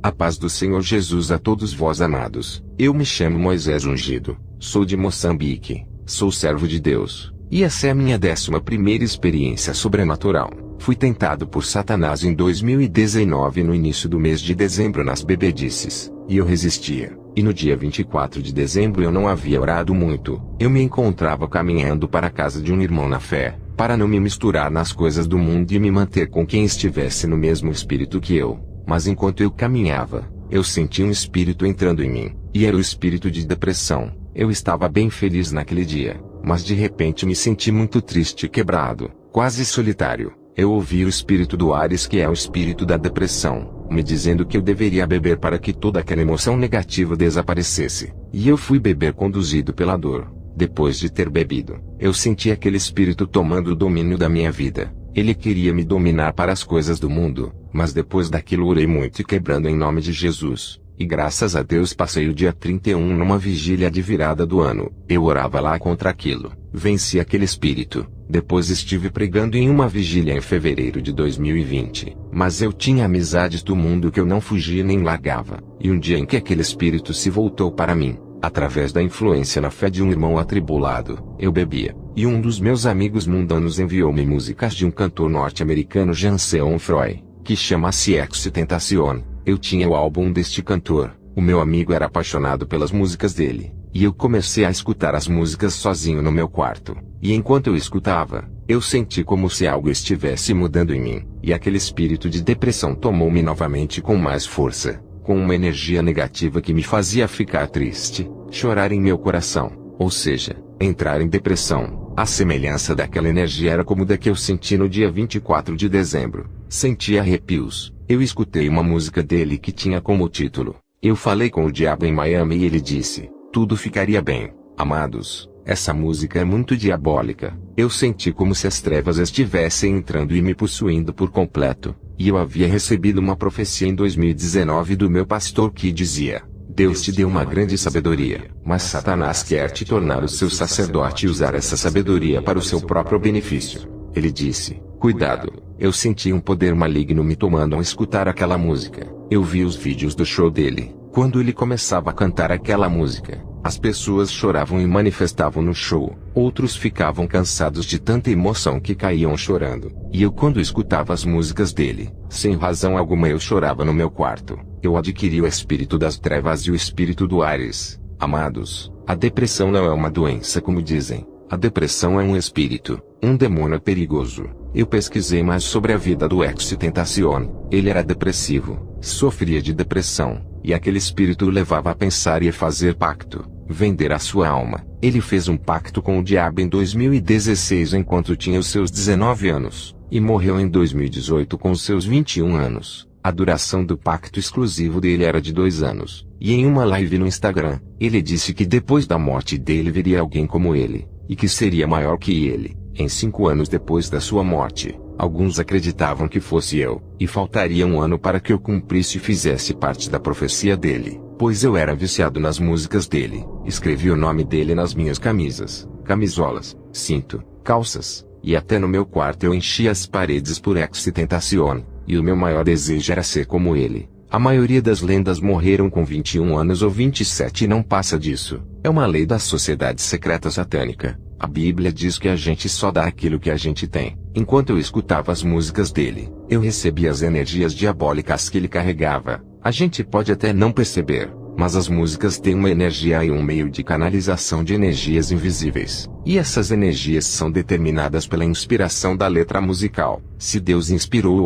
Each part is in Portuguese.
A paz do Senhor Jesus a todos vós amados. Eu me chamo Moisés Ungido, sou de Moçambique, sou servo de Deus, e essa é a minha 11ª experiência sobrenatural. Fui tentado por Satanás em 2019 no início do mês de dezembro nas bebedices, e eu resistia. E no dia 24 de dezembro eu não havia orado muito, eu me encontrava caminhando para a casa de um irmão na fé, para não me misturar nas coisas do mundo e me manter com quem estivesse no mesmo espírito que eu. Mas enquanto eu caminhava, eu senti um espírito entrando em mim, e era o espírito de depressão. Eu estava bem feliz naquele dia, mas de repente me senti muito triste e quebrado, quase solitário. Eu ouvi o espírito do Ares, que é o espírito da depressão, me dizendo que eu deveria beber para que toda aquela emoção negativa desaparecesse. E eu fui beber conduzido pela dor. Depois de ter bebido, eu senti aquele espírito tomando o domínio da minha vida. Ele queria me dominar para as coisas do mundo, mas depois daquilo orei muito e quebrando em nome de Jesus. E graças a Deus passei o dia 31 numa vigília de virada do ano. Eu orava lá contra aquilo, venci aquele espírito. Depois estive pregando em uma vigília em fevereiro de 2020. Mas eu tinha amizades do mundo que eu não fugia nem largava. E um dia em que aquele espírito se voltou para mim, através da influência na fé de um irmão atribulado, eu bebia. E um dos meus amigos mundanos enviou-me músicas de um cantor norte-americano Jansen Froy, que chama-se XXXTentacion. Eu tinha o álbum deste cantor, o meu amigo era apaixonado pelas músicas dele, e eu comecei a escutar as músicas sozinho no meu quarto. E enquanto eu escutava, eu senti como se algo estivesse mudando em mim, e aquele espírito de depressão tomou-me novamente com mais força, com uma energia negativa que me fazia ficar triste, chorar em meu coração, ou seja, entrar em depressão. A semelhança daquela energia era como da que eu senti no dia 24 de dezembro. Senti arrepios. Eu escutei uma música dele que tinha como título: Eu Falei com o Diabo em Miami, e ele disse: tudo ficaria bem. Amados, essa música é muito diabólica. Eu senti como se as trevas estivessem entrando e me possuindo por completo. E eu havia recebido uma profecia em 2019 do meu pastor que dizia: Deus te deu uma grande sabedoria, mas Satanás quer te tornar o seu sacerdote e usar essa sabedoria para o seu próprio benefício. Ele disse: cuidado. Eu senti um poder maligno me tomando ao escutar aquela música. Eu vi os vídeos do show dele. Quando ele começava a cantar aquela música, as pessoas choravam e manifestavam no show. Outros ficavam cansados de tanta emoção que caíam chorando. E eu, quando escutava as músicas dele, sem razão alguma eu chorava no meu quarto. Eu adquiri o espírito das trevas e o espírito do Ares. Amados, a depressão não é uma doença como dizem. A depressão é um espírito, um demônio perigoso. Eu pesquisei mais sobre a vida do XXXTentacion. Ele era depressivo, sofria de depressão, e aquele espírito o levava a pensar e a fazer pacto, vender a sua alma. Ele fez um pacto com o diabo em 2016 enquanto tinha os seus 19 anos, e morreu em 2018 com os seus 21 anos. A duração do pacto exclusivo dele era de 2 anos, e em uma live no Instagram, ele disse que depois da morte dele viria alguém como ele, e que seria maior que ele. Em 5 anos depois da sua morte, alguns acreditavam que fosse eu, e faltaria 1 ano para que eu cumprisse e fizesse parte da profecia dele, pois eu era viciado nas músicas dele. Escrevi o nome dele nas minhas camisas, camisolas, cinto, calças, e até no meu quarto eu enchia as paredes por XXXTentacion, e o meu maior desejo era ser como ele. A maioria das lendas morreram com 21 anos ou 27 e não passa disso. É uma lei da sociedade secreta satânica. A Bíblia diz que a gente só dá aquilo que a gente tem. Enquanto eu escutava as músicas dele, eu recebia as energias diabólicas que ele carregava. A gente pode até não perceber, mas as músicas têm uma energia e um meio de canalização de energias invisíveis. E essas energias são determinadas pela inspiração da letra musical. Se Deus inspirou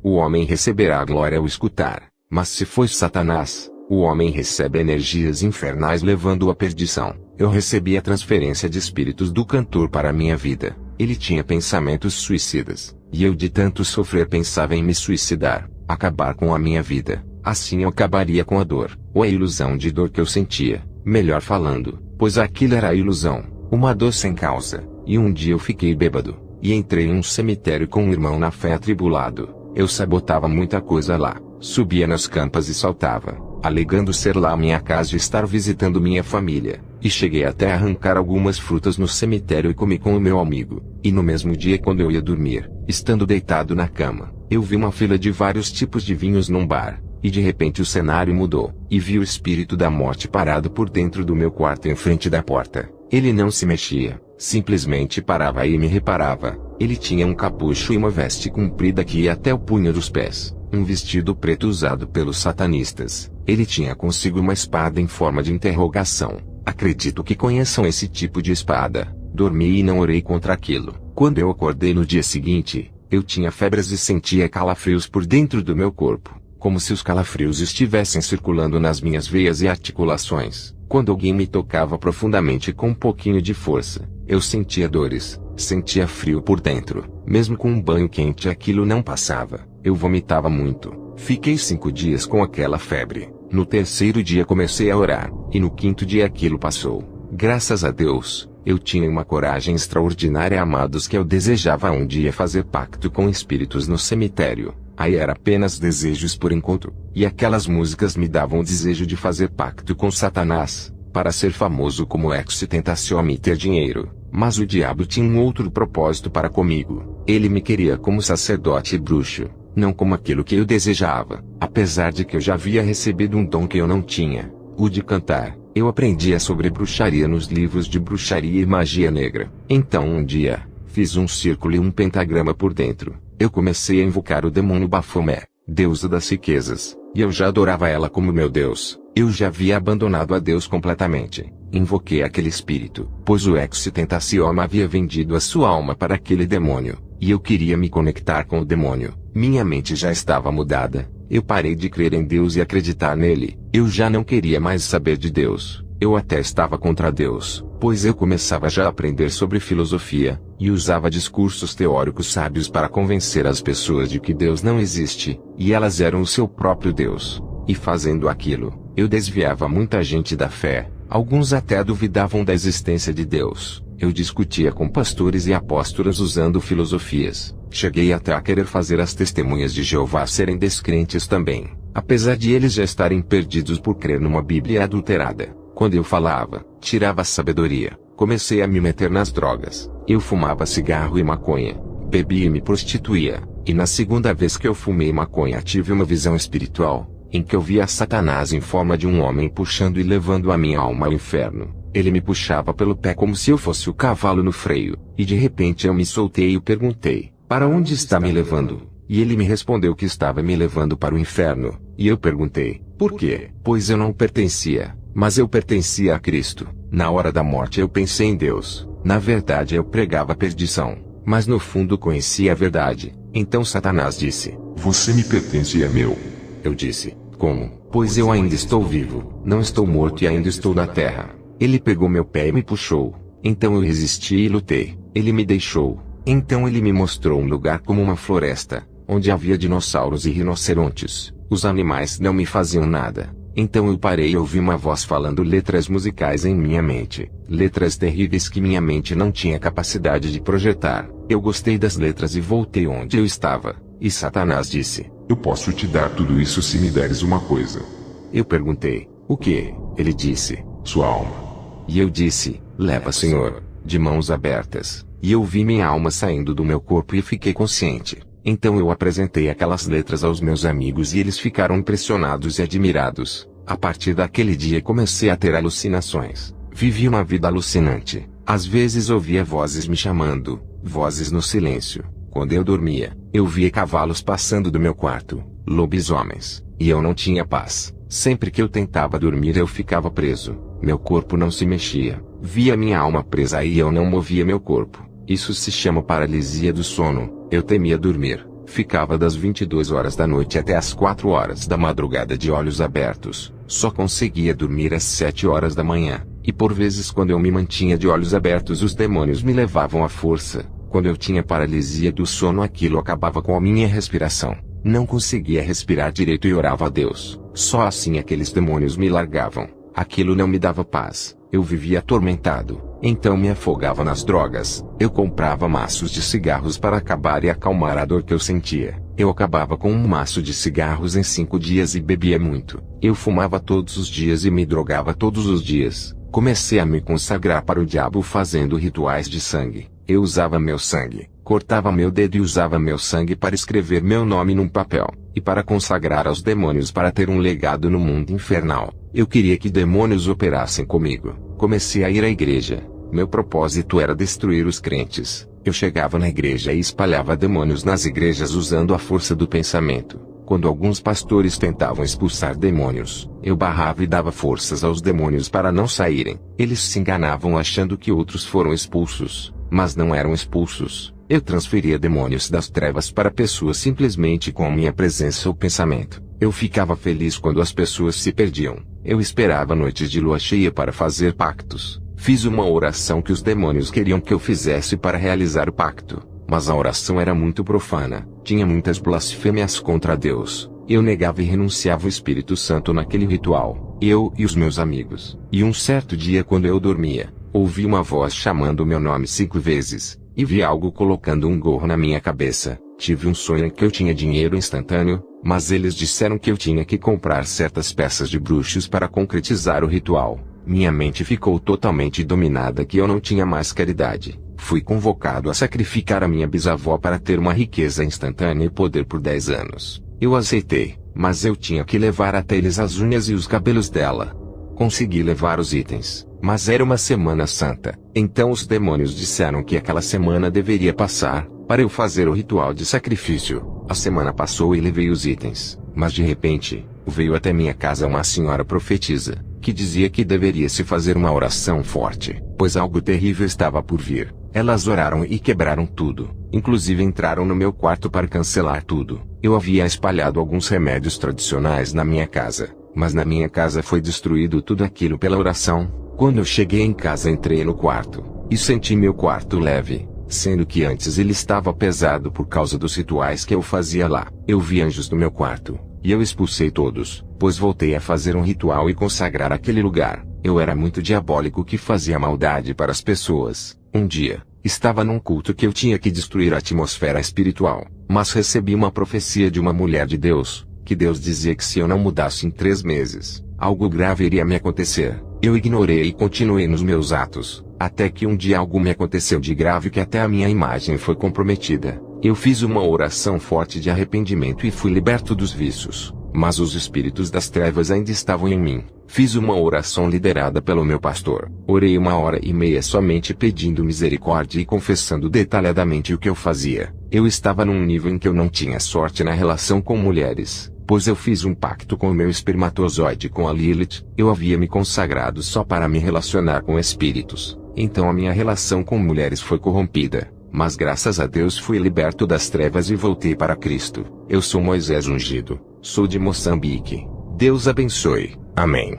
o homem receberá a glória ao escutar. Mas se foi Satanás, o homem recebe energias infernais levando-o à perdição. Eu recebi a transferência de espíritos do cantor para a minha vida. Ele tinha pensamentos suicidas, e eu de tanto sofrer pensava em me suicidar, acabar com a minha vida. Assim eu acabaria com a dor, ou a ilusão de dor que eu sentia, melhor falando, pois aquilo era a ilusão, uma dor sem causa. E um dia eu fiquei bêbado, e entrei em um cemitério com um irmão na fé atribulado. Eu sabotava muita coisa lá, subia nas campas e saltava, alegando ser lá minha casa e estar visitando minha família, e cheguei até a arrancar algumas frutas no cemitério e comi com o meu amigo. E no mesmo dia, quando eu ia dormir, estando deitado na cama, eu vi uma fila de vários tipos de vinhos num bar. e de repente o cenário mudou, e vi o espírito da morte parado por dentro do meu quarto em frente da porta. Ele não se mexia, simplesmente parava e me reparava. Ele tinha um capucho e uma veste comprida que ia até o punho dos pés, um vestido preto usado pelos satanistas. Ele tinha consigo uma espada em forma de interrogação. Acredito que conheçam esse tipo de espada. Dormi e não orei contra aquilo. Quando eu acordei no dia seguinte, eu tinha febres e sentia calafrios por dentro do meu corpo, como se os calafrios estivessem circulando nas minhas veias e articulações. Quando alguém me tocava profundamente com um pouquinho de força, eu sentia dores, sentia frio por dentro. Mesmo com um banho quente aquilo não passava. Eu vomitava muito. Fiquei 5 dias com aquela febre. No terceiro dia comecei a orar, e no quinto dia aquilo passou. Graças a Deus, eu tinha uma coragem extraordinária, amados, que eu desejava um dia fazer pacto com espíritos no cemitério. Aí era apenas desejos por enquanto, e aquelas músicas me davam o desejo de fazer pacto com Satanás, para ser famoso como ex-tentacion e ter dinheiro. Mas o diabo tinha um outro propósito para comigo. Ele me queria como sacerdote e bruxo, não como aquilo que eu desejava. Apesar de que eu já havia recebido um dom que eu não tinha, o de cantar, eu aprendia sobre bruxaria nos livros de bruxaria e magia negra. Então um dia, fiz um círculo e um pentagrama por dentro. Eu comecei a invocar o demônio Bafomé, deusa das riquezas, e eu já adorava ela como meu Deus. Eu já havia abandonado a Deus completamente. Invoquei aquele espírito, pois o ex-tentacion havia vendido a sua alma para aquele demônio, e eu queria me conectar com o demônio. Minha mente já estava mudada. Eu parei de crer em Deus e acreditar nele. Eu já não queria mais saber de Deus. Eu até estava contra Deus, pois eu começava já a aprender sobre filosofia, e usava discursos teóricos sábios para convencer as pessoas de que Deus não existe, e elas eram o seu próprio Deus. E fazendo aquilo, eu desviava muita gente da fé. Alguns até duvidavam da existência de Deus. Eu discutia com pastores e apóstolos usando filosofias. Cheguei até a querer fazer as testemunhas de Jeová serem descrentes também, apesar de eles já estarem perdidos por crer numa Bíblia adulterada. Quando eu falava, tirava a sabedoria. Comecei a me meter nas drogas. Eu fumava cigarro e maconha, bebia e me prostituía. E na segunda vez que eu fumei maconha tive uma visão espiritual, em que eu via Satanás em forma de um homem puxando e levando a minha alma ao inferno. Ele me puxava pelo pé como se eu fosse o cavalo no freio, e de repente eu me soltei e perguntei: para onde está me levando? E ele me respondeu que estava me levando para o inferno, e eu perguntei: por quê? Pois eu não pertencia, mas eu pertencia a Cristo. Na hora da morte eu pensei em Deus. Na verdade eu pregava a perdição, mas no fundo conhecia a verdade. Então Satanás disse: você me pertence e é meu. Eu disse: como? Pois eu ainda estou vivo, não estou morto e ainda estou na terra. Ele pegou meu pé e me puxou. Então eu resisti e lutei. Ele me deixou. Então ele me mostrou um lugar como uma floresta, onde havia dinossauros e rinocerontes. Os animais não me faziam nada. Então eu parei e ouvi uma voz falando letras musicais em minha mente. Letras terríveis que minha mente não tinha capacidade de projetar. Eu gostei das letras e voltei onde eu estava. E Satanás disse: eu posso te dar tudo isso se me deres uma coisa. Eu perguntei: o que? Ele disse: sua alma. E eu disse: leva, Senhor, de mãos abertas. E eu vi minha alma saindo do meu corpo e fiquei consciente. Então eu apresentei aquelas letras aos meus amigos e eles ficaram impressionados e admirados. A partir daquele dia comecei a ter alucinações. Vivi uma vida alucinante. Às vezes ouvia vozes me chamando, vozes no silêncio. Quando eu dormia, eu via cavalos passando do meu quarto, lobisomens, e eu não tinha paz. Sempre que eu tentava dormir eu ficava preso. Meu corpo não se mexia. Via minha alma presa e eu não movia meu corpo. Isso se chama paralisia do sono. Eu temia dormir. Ficava das 22 horas da noite até as 4 horas da madrugada de olhos abertos. Só conseguia dormir às 7 horas da manhã. E por vezes quando eu me mantinha de olhos abertos os demônios me levavam à força. Quando eu tinha paralisia do sono aquilo acabava com a minha respiração. Não conseguia respirar direito e orava a Deus. Só assim aqueles demônios me largavam. Aquilo não me dava paz. Eu vivia atormentado. Então me afogava nas drogas. Eu comprava maços de cigarros para acabar e acalmar a dor que eu sentia. Eu acabava com um maço de cigarros em 5 dias e bebia muito. Eu fumava todos os dias e me drogava todos os dias. Comecei a me consagrar para o diabo fazendo rituais de sangue. Eu usava meu sangue, cortava meu dedo e usava meu sangue para escrever meu nome num papel. e para consagrar aos demônios para ter um legado no mundo infernal. Eu queria que demônios operassem comigo. Comecei a ir à igreja. Meu propósito era destruir os crentes. Eu chegava na igreja e espalhava demônios nas igrejas usando a força do pensamento. Quando alguns pastores tentavam expulsar demônios, eu barrava e dava forças aos demônios para não saírem. Eles se enganavam achando que outros foram expulsos, mas não eram expulsos. Eu transferia demônios das trevas para pessoas simplesmente com a minha presença ou pensamento. Eu ficava feliz quando as pessoas se perdiam. Eu esperava noites de lua cheia para fazer pactos. Fiz uma oração que os demônios queriam que eu fizesse para realizar o pacto, mas a oração era muito profana, tinha muitas blasfêmias contra Deus. Eu negava e renunciava o Espírito Santo naquele ritual, eu e os meus amigos. E um certo dia quando eu dormia, ouvi uma voz chamando meu nome 5 vezes, e vi algo colocando um gorro na minha cabeça. Tive um sonho em que eu tinha dinheiro instantâneo, mas eles disseram que eu tinha que comprar certas peças de bruxos para concretizar o ritual. Minha mente ficou totalmente dominada que eu não tinha mais caridade. Fui convocado a sacrificar a minha bisavó para ter uma riqueza instantânea e poder por 10 anos. Eu aceitei, mas eu tinha que levar até eles as unhas e os cabelos dela. Consegui levar os itens, mas era uma semana santa. Então os demônios disseram que aquela semana deveria passar, para eu fazer o ritual de sacrifício. A semana passou e levei os itens, mas de repente, veio até minha casa uma senhora profetisa, que dizia que deveria se fazer uma oração forte, pois algo terrível estava por vir. Elas oraram e quebraram tudo, inclusive entraram no meu quarto para cancelar tudo. Eu havia espalhado alguns remédios tradicionais na minha casa, mas na minha casa foi destruído tudo aquilo pela oração. Quando eu cheguei em casa entrei no quarto, e senti meu quarto leve, sendo que antes ele estava pesado por causa dos rituais que eu fazia lá. Eu vi anjos no meu quarto, e eu expulsei todos, pois voltei a fazer um ritual e consagrar aquele lugar. Eu era muito diabólico que fazia maldade para as pessoas. Um dia, estava num culto que eu tinha que destruir a atmosfera espiritual, mas recebi uma profecia de uma mulher de Deus, que Deus dizia que se eu não mudasse em 3 meses, algo grave iria me acontecer. Eu ignorei e continuei nos meus atos, até que um dia algo me aconteceu de grave que até a minha imagem foi comprometida. Eu fiz uma oração forte de arrependimento e fui liberto dos vícios, mas os espíritos das trevas ainda estavam em mim. Fiz uma oração liderada pelo meu pastor. Orei 1h30 somente pedindo misericórdia e confessando detalhadamente o que eu fazia. Eu estava num nível em que eu não tinha sorte na relação com mulheres, pois eu fiz um pacto com o meu espermatozoide com a Lilith. Eu havia me consagrado só para me relacionar com espíritos, então a minha relação com mulheres foi corrompida. Mas graças a Deus fui liberto das trevas e voltei para Cristo. Eu sou Moisés Ungido, sou de Moçambique. Deus abençoe. Amém.